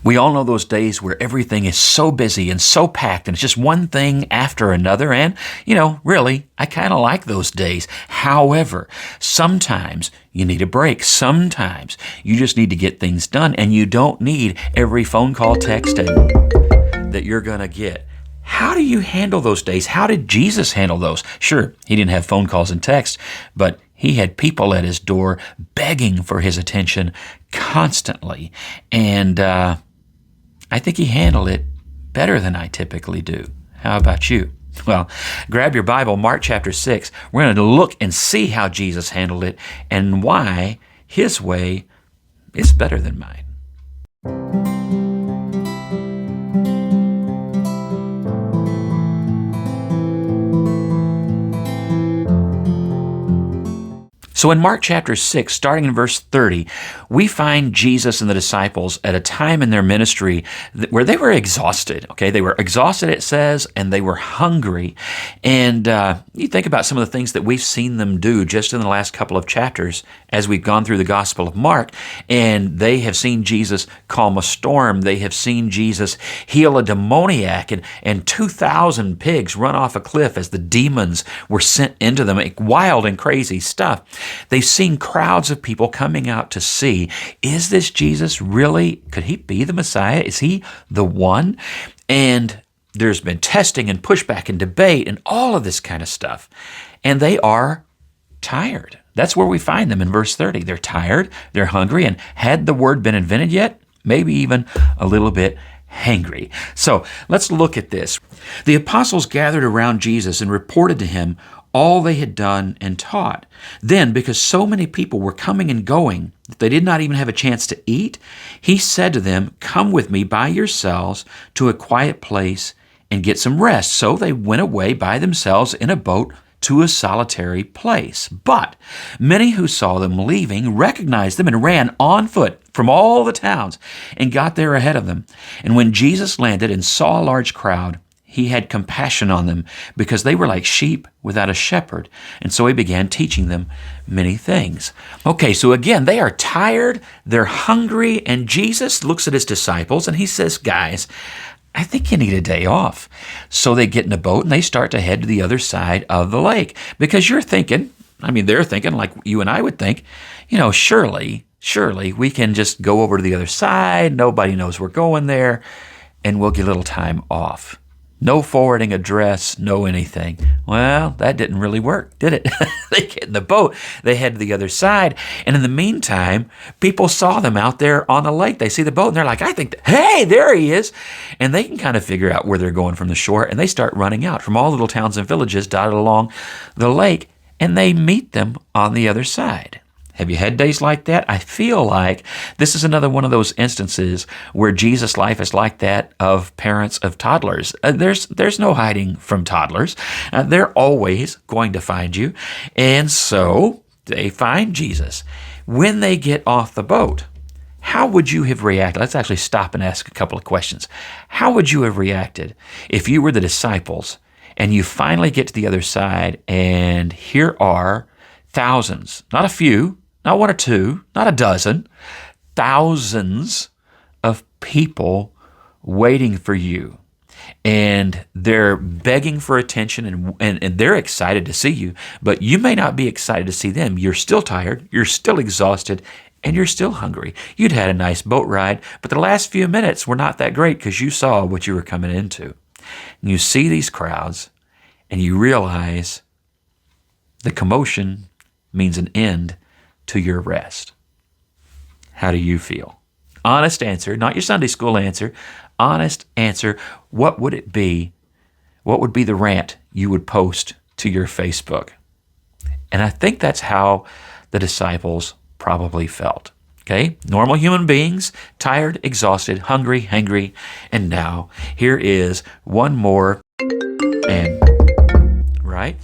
We all know those days where everything is so busy and so packed and it's just one thing after another. And, really, I kind of like those days. However, sometimes you need a break. Sometimes you just need to get things done, and you don't need every phone call, text, that you're going to get. How do you handle those days? How did Jesus handle those? Sure, he didn't have phone calls and texts, but he had people at his door begging for his attention constantly. And I think he handled it better than I typically do. How about you? Well, grab your Bible, Mark chapter 6. We're going to look and see how Jesus handled it and why his way is better than mine. So in Mark chapter 6, starting in verse 30, we find Jesus and the disciples at a time in their ministry where they were exhausted. Okay, they were exhausted, it says, and they were hungry. And you think about some of the things that we've seen them do just in the last couple of chapters as we've gone through the Gospel of Mark, and they have seen Jesus calm a storm. They have seen Jesus heal a demoniac, and 2,000 pigs run off a cliff as the demons were sent into them. Wild and crazy stuff. They've seen crowds of people coming out to see, is this Jesus really, could he be the Messiah? Is he the one? And there's been testing and pushback and debate and all of this kind of stuff. And they are tired. That's where we find them in verse 30. They're tired, they're hungry, and had the word been invented yet? Maybe even a little bit hangry. So let's look at this. The apostles gathered around Jesus and reported to him all they had done and taught. Then, because so many people were coming and going that they did not even have a chance to eat, he said to them, "Come with me by yourselves to a quiet place and get some rest." So they went away by themselves in a boat to a solitary place. But many who saw them leaving recognized them and ran on foot from all the towns and got there ahead of them. And when Jesus landed and saw a large crowd, he had compassion on them because they were like sheep without a shepherd. And so he began teaching them many things. Okay, so again, they are tired, they're hungry, and Jesus looks at his disciples and he says, "Guys, I think you need a day off." So they get in a boat and they start to head to the other side of the lake. Because they're thinking like you and I would think, surely we can just go over to the other side. Nobody knows we're going there, and we'll get a little time off. No forwarding address, no anything. Well, that didn't really work, did it? They get in the boat, they head to the other side, and in the meantime, people saw them out there on the lake. They see the boat, and they're like, hey, there he is. And they can kind of figure out where they're going from the shore, and they start running out from all little towns and villages dotted along the lake, and they meet them on the other side. Have you had days like that? I feel like this is another one of those instances where Jesus' life is like that of parents of toddlers. There's no hiding from toddlers. They're always going to find you. And so they find Jesus. When they get off the boat, how would you have reacted? Let's actually stop and ask a couple of questions. How would you have reacted if you were the disciples and you finally get to the other side and here are thousands, not a few, not one or two, not a dozen, thousands of people waiting for you. And they're begging for attention and they're excited to see you, but you may not be excited to see them. You're still tired, you're still exhausted, and you're still hungry. You'd had a nice boat ride, but the last few minutes were not that great because you saw what you were coming into. And you see these crowds and you realize the commotion means an end to your rest. How do you feel? Honest answer, not your Sunday school answer. Honest answer. What would it be? What would be the rant you would post to your Facebook? And I think that's how the disciples probably felt. Okay? Normal human beings, tired, exhausted, hungry, hangry, and now here is one more and right?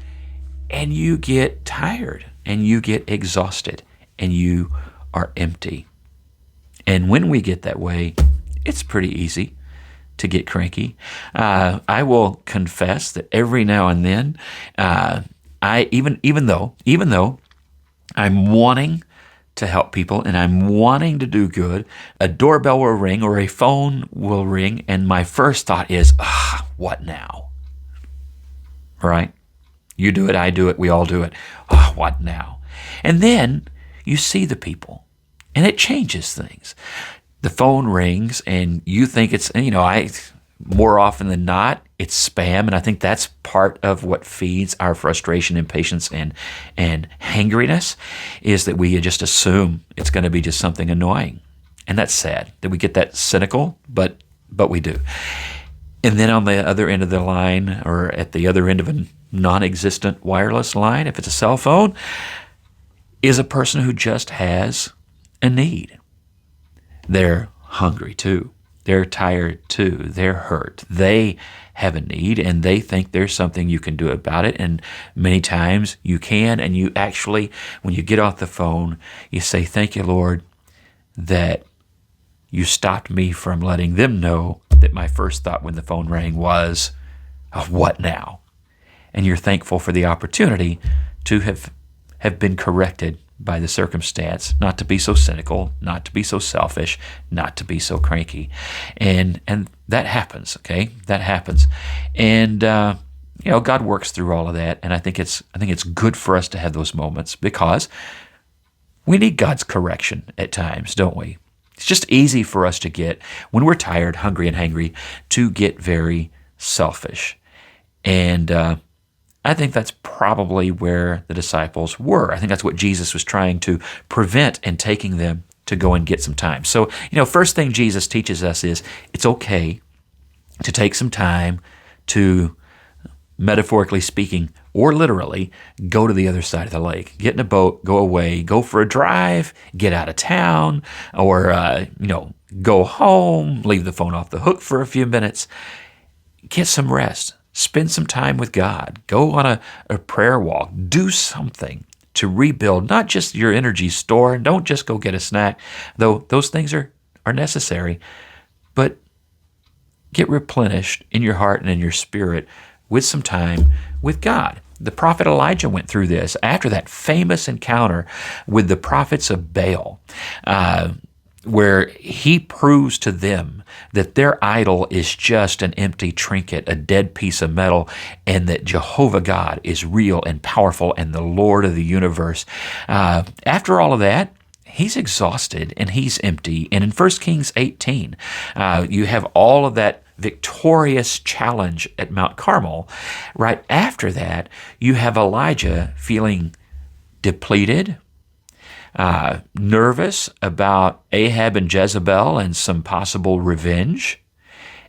And you get tired and you get exhausted and you are empty. And when we get that way, it's pretty easy to get cranky. I will confess that every now and then, even though I'm wanting to help people and I'm wanting to do good, a doorbell will ring or a phone will ring, and my first thought is, what now? Right? You do it, I do it, we all do it. What now? And then you see the people, and it changes things. The phone rings, and you think it's, more often than not, it's spam, and I think that's part of what feeds our frustration, impatience, and hangriness, is that we just assume it's going to be just something annoying. And that's sad that we get that cynical, but we do. And then on the other end of the line, or at the other end of a non-existent wireless line, if it's a cell phone, is a person who just has a need. They're hungry too. They're tired too. They're hurt. They have a need, and they think there's something you can do about it. And many times you can, and you actually, when you get off the phone, you say, thank you, Lord, that you stopped me from letting them know that my first thought when the phone rang was, what now? And you're thankful for the opportunity to have been corrected by the circumstance, not to be so cynical, not to be so selfish, not to be so cranky. And that happens, okay? That happens. And God works through all of that, and I think it's good for us to have those moments, because we need God's correction at times, don't we? It's just easy for us to get, when we're tired, hungry, and hangry, to get very selfish. And I think that's probably where the disciples were. I think that's what Jesus was trying to prevent and taking them to go and get some time. So, first thing Jesus teaches us is it's okay to take some time to, metaphorically speaking, or literally, go to the other side of the lake. Get in a boat, go away, go for a drive, get out of town, or, go home, leave the phone off the hook for a few minutes. Get some rest. Spend some time with God. Go on a prayer walk. Do something to rebuild, not just your energy store. Don't just go get a snack, though those things are necessary, but get replenished in your heart and in your spirit with some time with God. The prophet Elijah went through this after that famous encounter with the prophets of Baal, where he proves to them that their idol is just an empty trinket, a dead piece of metal, and that Jehovah God is real and powerful and the Lord of the universe. After all of that, he's exhausted and he's empty. And in 1 Kings 18, you have all of that victorious challenge at Mount Carmel. Right after that, you have Elijah feeling depleted, nervous about Ahab and Jezebel and some possible revenge,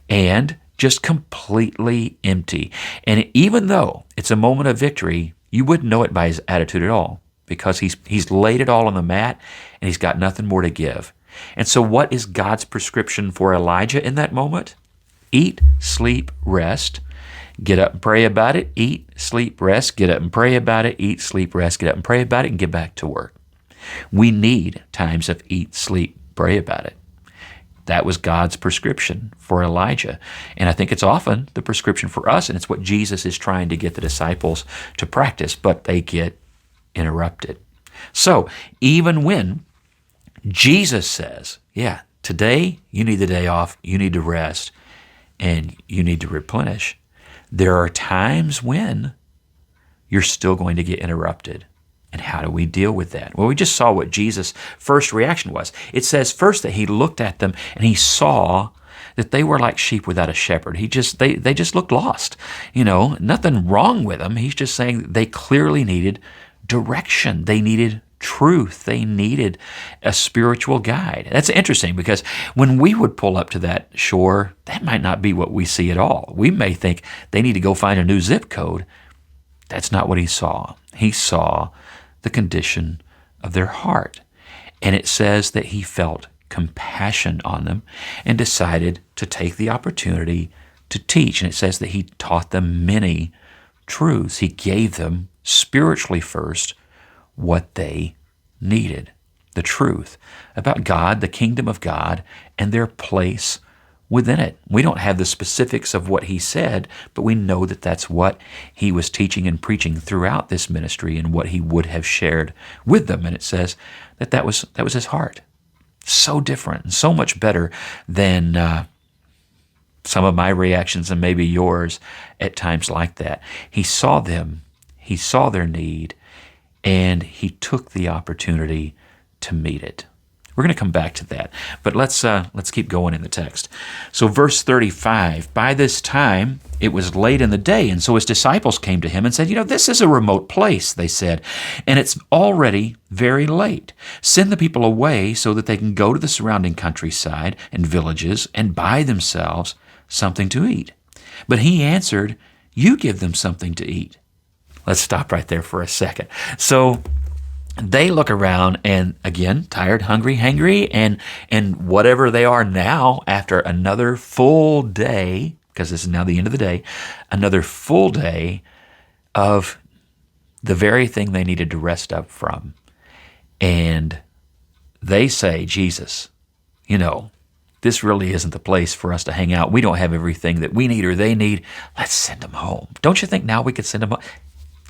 and just completely empty. And even though it's a moment of victory, you wouldn't know it by his attitude at all, because he's laid it all on the mat and he's got nothing more to give. And so what is God's prescription for Elijah in that moment? Eat, sleep, rest. Get up and pray about it. Eat, sleep, rest. Get up and pray about it. Eat, sleep, rest. Get up and pray about it, and get back to work. We need times of eat, sleep, pray about it. That was God's prescription for Elijah. And I think it's often the prescription for us, and it's what Jesus is trying to get the disciples to practice, but they get interrupted. So even when Jesus says, today you need the day off, you need to rest, and you need to replenish, there are times when you're still going to get interrupted. And how do we deal with that? Well, we just saw what Jesus' first reaction was. It says first that he looked at them and he saw that they were like sheep without a shepherd. They just looked lost. Nothing wrong with them. He's just saying that they clearly needed direction. They needed truth. They needed a spiritual guide. That's interesting, because when we would pull up to that shore, that might not be what we see at all. We may think they need to go find a new zip code. That's not what he saw. He saw the condition of their heart. And it says that he felt compassion on them and decided to take the opportunity to teach. And it says that he taught them many truths. He gave them spiritually first what they needed, the truth about God, the kingdom of God, and their place within it. We don't have the specifics of what he said, but we know that that's what he was teaching and preaching throughout this ministry and what he would have shared with them. And it says that was his heart. So different and so much better than some of my reactions and maybe yours at times like that. He saw them, he saw their need, and he took the opportunity to meet it. We're going to come back to that, but let's keep going in the text. So verse 35, by this time it was late in the day, and so his disciples came to him and said, this is a remote place, they said, and it's already very late. Send the people away so that they can go to the surrounding countryside and villages and buy themselves something to eat. But he answered, you give them something to eat. Let's stop right there for a second. So they look around and, again, tired, hungry, hangry, and whatever they are now after another full day, because this is now the end of the day, another full day of the very thing they needed to rest up from. And they say, Jesus, this really isn't the place for us to hang out. We don't have everything that we need or they need. Let's send them home. Don't you think now we could send them home?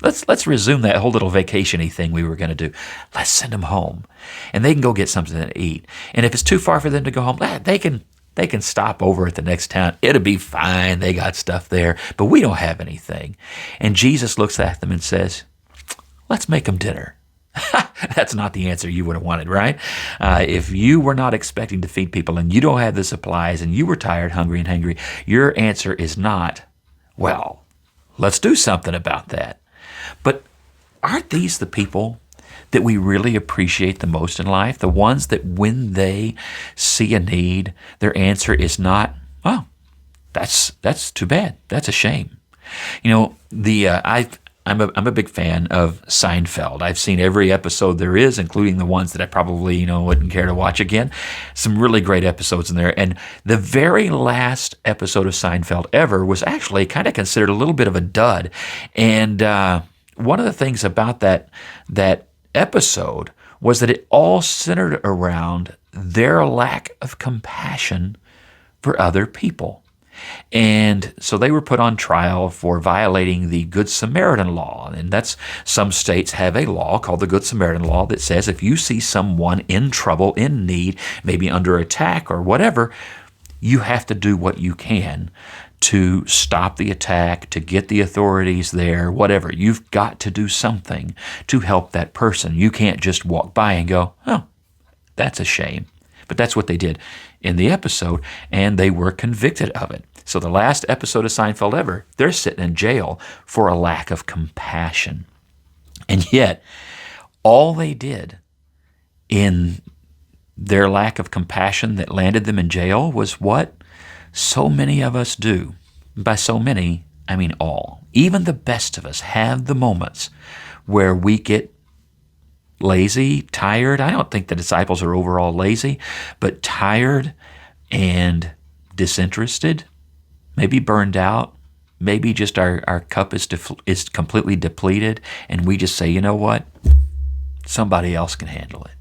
Let's resume that whole little vacation-y thing we were going to do. Let's send them home, and they can go get something to eat. And if it's too far for them to go home, they can stop over at the next town. It'll be fine. They got stuff there, but we don't have anything. And Jesus looks at them and says, let's make them dinner. That's not the answer you would have wanted, right? If you were not expecting to feed people and you don't have the supplies and you were tired, hungry, and hangry, your answer is not, well, let's do something about that. But aren't these the people that we really appreciate the most in life? The ones that when they see a need, their answer is not, well, that's too bad. That's a shame. I'm a big fan of Seinfeld. I've seen every episode there is, including the ones that I probably wouldn't care to watch again. Some really great episodes in there. And the very last episode of Seinfeld ever was actually kind of considered a little bit of a dud. And one of the things about that episode was that it all centered around their lack of compassion for other people. And so they were put on trial for violating the Good Samaritan law. And some states have a law called the Good Samaritan law that says if you see someone in trouble, in need, maybe under attack or whatever, you have to do what you can to stop the attack, to get the authorities there, whatever. You've got to do something to help that person. You can't just walk by and go, oh, that's a shame. But that's what they did in the episode, and they were convicted of it. So the last episode of Seinfeld ever, they're sitting in jail for a lack of compassion. And yet, all they did in their lack of compassion that landed them in jail was what so many of us do. By so many, I mean all. Even the best of us have the moments where we get lazy, tired. I don't think the disciples are overall lazy, but tired and disinterested, maybe burned out, maybe just our cup is completely depleted, and we just say, you know what? Somebody else can handle it.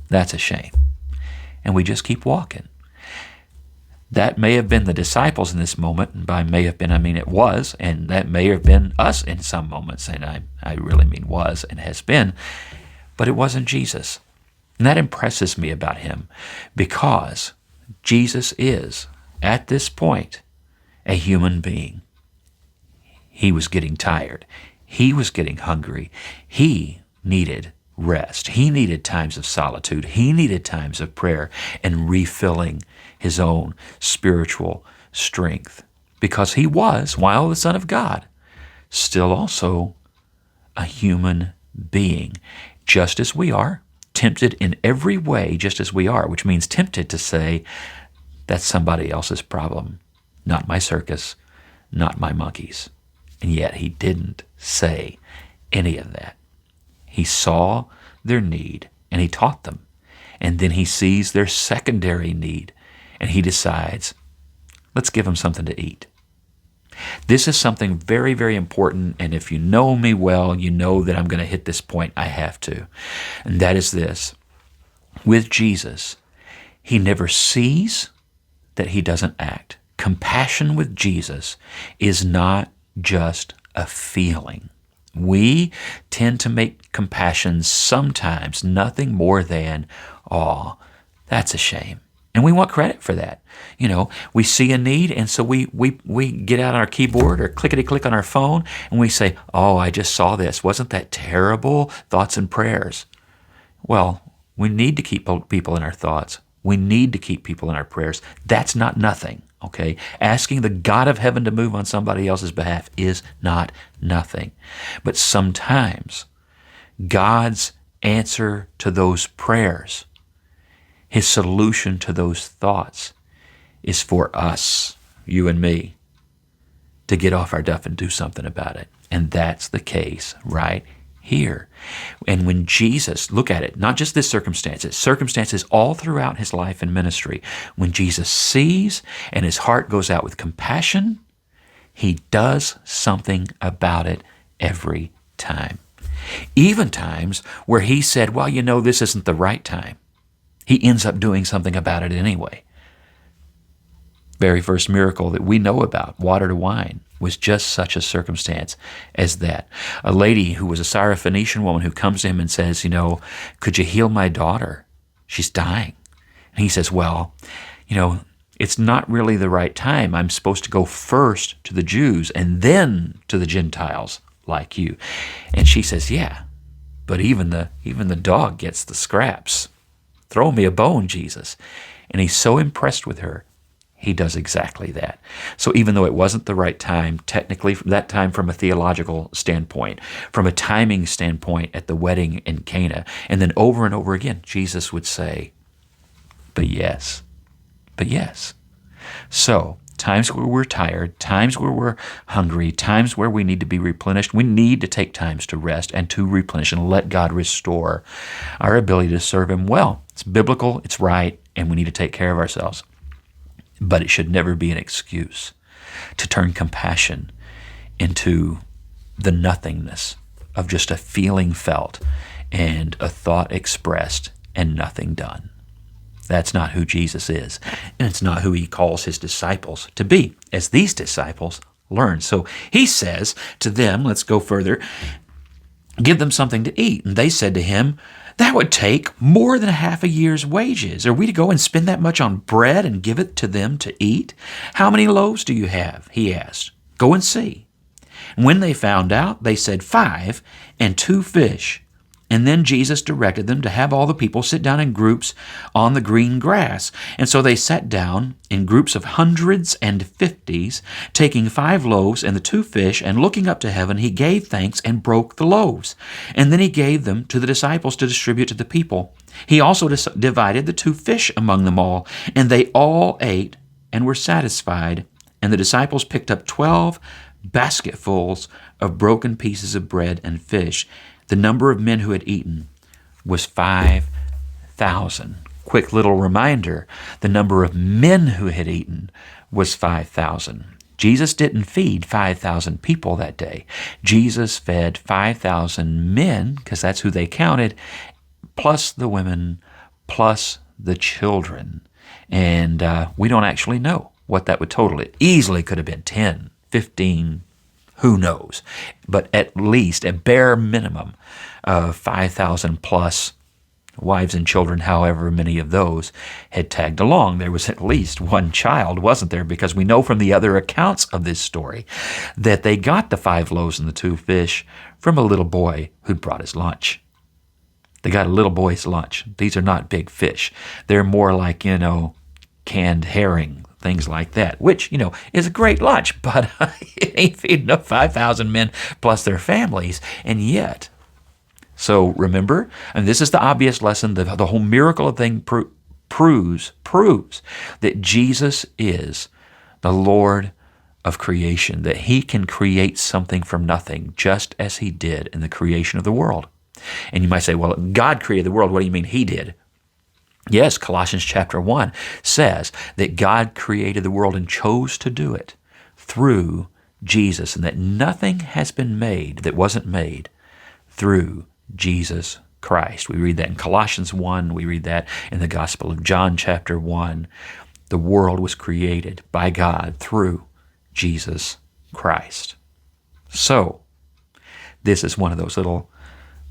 That's a shame. And we just keep walking. That may have been the disciples in this moment, and by may have been, I mean it was, and that may have been us in some moments, and I really mean was and has been, but it wasn't Jesus. And that impresses me about him, because Jesus is, at this point, a human being. He was getting tired. He was getting hungry. He needed rest. He needed times of solitude. He needed times of prayer and refilling his own spiritual strength, because he was, while the Son of God, still also a human being, just as we are, tempted in every way just as we are, which means tempted to say, that's somebody else's problem, not my circus, not my monkeys. And yet he didn't say any of that. He saw their need and he taught them. And then he sees their secondary need and he decides, let's give them something to eat. This is something very, very important, and if you know me well, you know that I'm going to hit this point. I have to. And that is this. With Jesus, he never sees that he doesn't act. Compassion with Jesus is not just a feeling We tend to make compassion sometimes nothing more than, oh, that's a shame. And we want credit for that. We see a need, and so we get out our keyboard or clickety-click on our phone, and we say, oh, I just saw this. Wasn't that terrible? Thoughts and prayers. Well, we need to keep people in our thoughts. We need to keep people in our prayers. That's not nothing, okay? Asking the God of heaven to move on somebody else's behalf is not nothing. But sometimes God's answer to those prayers, His solution to those thoughts, is for us, you and me, to get off our duff and do something about it. And that's the case right here. And when Jesus, look at it, not just this circumstances all throughout His life and ministry, when Jesus sees and His heart goes out with compassion, He does something about it every time. Even times where He said, well, this isn't the right time, He ends up doing something about it anyway. Very first miracle that we know about, water to wine, was just such a circumstance as that. A lady who was a Syrophoenician woman who comes to Him and says, could you heal my daughter? She's dying. And He says, well, it's not really the right time. I'm supposed to go first to the Jews and then to the Gentiles like you. And she says, yeah, but even the dog gets the scraps. Throw me a bone, Jesus. And He's so impressed with her, He does exactly that. So even though it wasn't the right time, technically, that time from a theological standpoint, from a timing standpoint at the wedding in Cana, and then over and over again, Jesus would say, but yes. So times where we're tired, times where we're hungry, times where we need to be replenished, we need to take times to rest and to replenish and let God restore our ability to serve Him well. It's biblical, it's right, and we need to take care of ourselves. But it should never be an excuse to turn compassion into the nothingness of just a feeling felt and a thought expressed and nothing done. That's not who Jesus is, and it's not who He calls His disciples to be, as these disciples learned. So He says to them, let's go further, give them something to eat. And they said to Him, that would take more than half a year's wages. Are we to go and spend that much on bread and give it to them to eat? How many loaves do you have? He asked. Go and see. And when they found out, they said 5 and 2 fish. And then Jesus directed them to have all the people sit down in groups on the green grass. And so they sat down in groups of hundreds and 50s, taking 5 loaves and the 2 fish, and looking up to heaven, He gave thanks and broke the loaves. And then He gave them to the disciples to distribute to the people. He also divided the 2 fish among them all, and they all ate and were satisfied. And the disciples picked up 12 basketfuls of broken pieces of bread and fish. The number of men who had eaten was 5,000. Quick little reminder, the number of men who had eaten was 5,000. Jesus didn't feed 5,000 people that day. Jesus fed 5,000 men, because that's who they counted, plus the women, plus the children. And we don't actually know what that would total. It easily could have been 10, 15, who knows? But at least a bare minimum of 5,000 plus wives and children, however many of those had tagged along. There was at least one child, wasn't there? Because we know from the other accounts of this story that they got the 5 loaves and the 2 fish from a little boy who'd brought his lunch. They got a little boy's lunch. These are not big fish. They're more like, canned herring, things like that, which, is a great lunch, but it ain't feeding up 5,000 men plus their families. And yet, so remember, and this is the obvious lesson, the whole miracle thing proves that Jesus is the Lord of creation, that He can create something from nothing, just as He did in the creation of the world. And you might say, well, God created the world. What do you mean He did? Yes, Colossians chapter 1 says that God created the world and chose to do it through Jesus, and that nothing has been made that wasn't made through Jesus Christ. We read that in Colossians 1. We read that in the Gospel of John chapter 1. The world was created by God through Jesus Christ. So, This is one of those little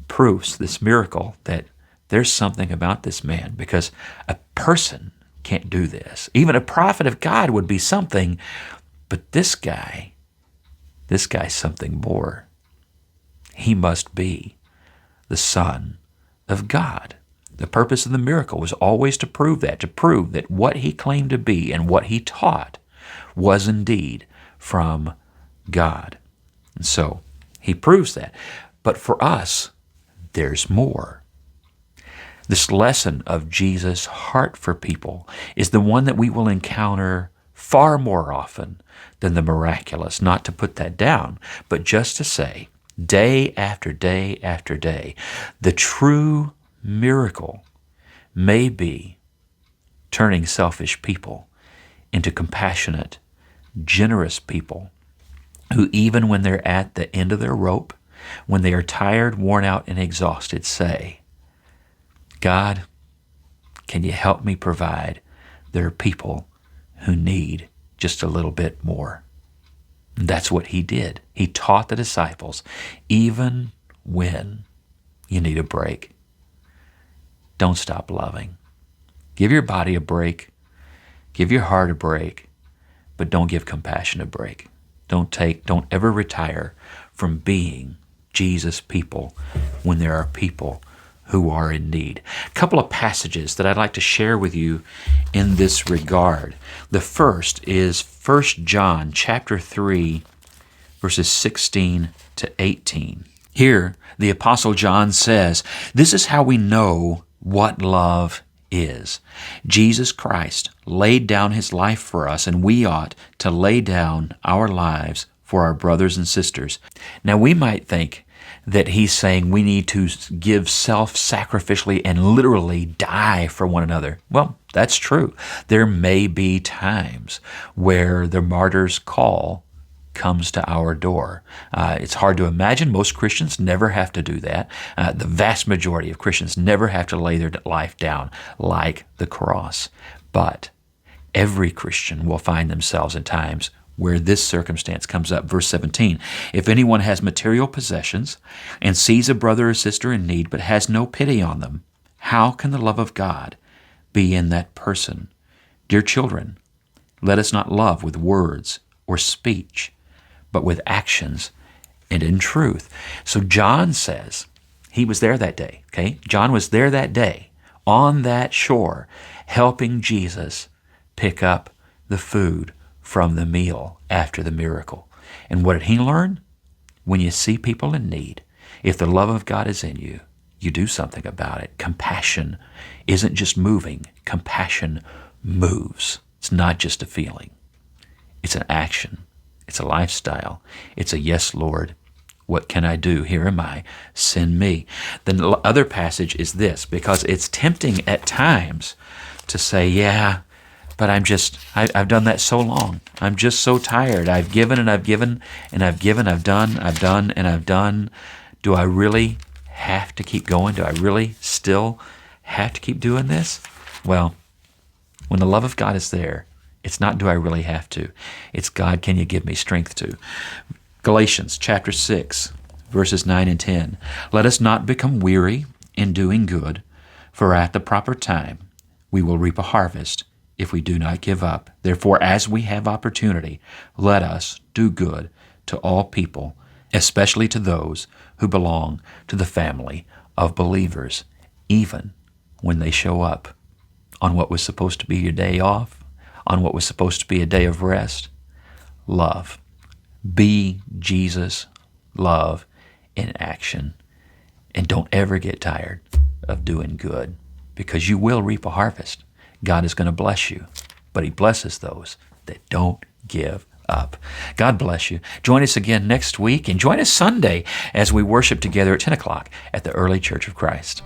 proofs, this miracle, that there's something about this man, because a person can't do this. Even a prophet of God would be something, but this guy's something more. He must be the Son of God. The purpose of the miracle was always to prove that what he claimed to be and what he taught was indeed from God. And so he proves that. But for us, there's more. This lesson of Jesus' heart for people is the one that we will encounter far more often than the miraculous. Not to put that down, but just to say, day after day after day, the true miracle may be turning selfish people into compassionate, generous people who, even when they're at the end of their rope, when they are tired, worn out, and exhausted, say, God, can you help me provide? There are people who need just a little bit more. And that's what he did. He taught the disciples, even when you need a break, don't stop loving. Give your body a break. Give your heart a break. But don't give compassion a break. Don't ever retire from being Jesus' people when there are people who are in need. A couple of passages that I'd like to share with you in this regard. The first is 1 John chapter 3, verses 16 to 18. Here, the Apostle John says, "This is how we know what love is. Jesus Christ laid down his life for us, and we ought to lay down our lives for our brothers and sisters." Now, we might think that he's saying we need to give self-sacrificially and literally die for one another. Well, that's true. There may be times where the martyr's call comes to our door. It's hard to imagine. Most Christians never have to do that. The vast majority of Christians never have to lay their life down like the cross. But every Christian will find themselves in times where this circumstance comes up. Verse 17, "If anyone has material possessions and sees a brother or sister in need but has no pity on them, how can the love of God be in that person? Dear children, let us not love with words or speech, but with actions and in truth." So John says he was there that day, okay? John was there that day on that shore helping Jesus pick up the food from the meal after the miracle. And what did he learn? When you see people in need, if the love of God is in you, you do something about it. Compassion isn't just moving. Compassion moves. It's not just a feeling. It's an action. It's a lifestyle. It's a yes, Lord. What can I do? Here am I. Send me. The other passage is this, because it's tempting at times to say, yeah, but I've done that so long. I'm just so tired. I've given and I've given and I've given. I've done and I've done. Do I really have to keep going? Do I really still have to keep doing this? Well, when the love of God is there, it's not do I really have to. It's God, can you give me strength to? Galatians chapter 6, verses 9 and 10. "Let us not become weary in doing good, for at the proper time we will reap a harvest if we do not give up. Therefore, as we have opportunity, let us do good to all people, especially to those who belong to the family of believers," even when they show up on what was supposed to be your day off, on what was supposed to be a day of rest. Love. Be Jesus' love in action. And don't ever get tired of doing good, because you will reap a harvest. God is going to bless you, but he blesses those that don't give up. God bless you. Join us again next week, and join us Sunday as we worship together at 10 o'clock at the Early Church of Christ.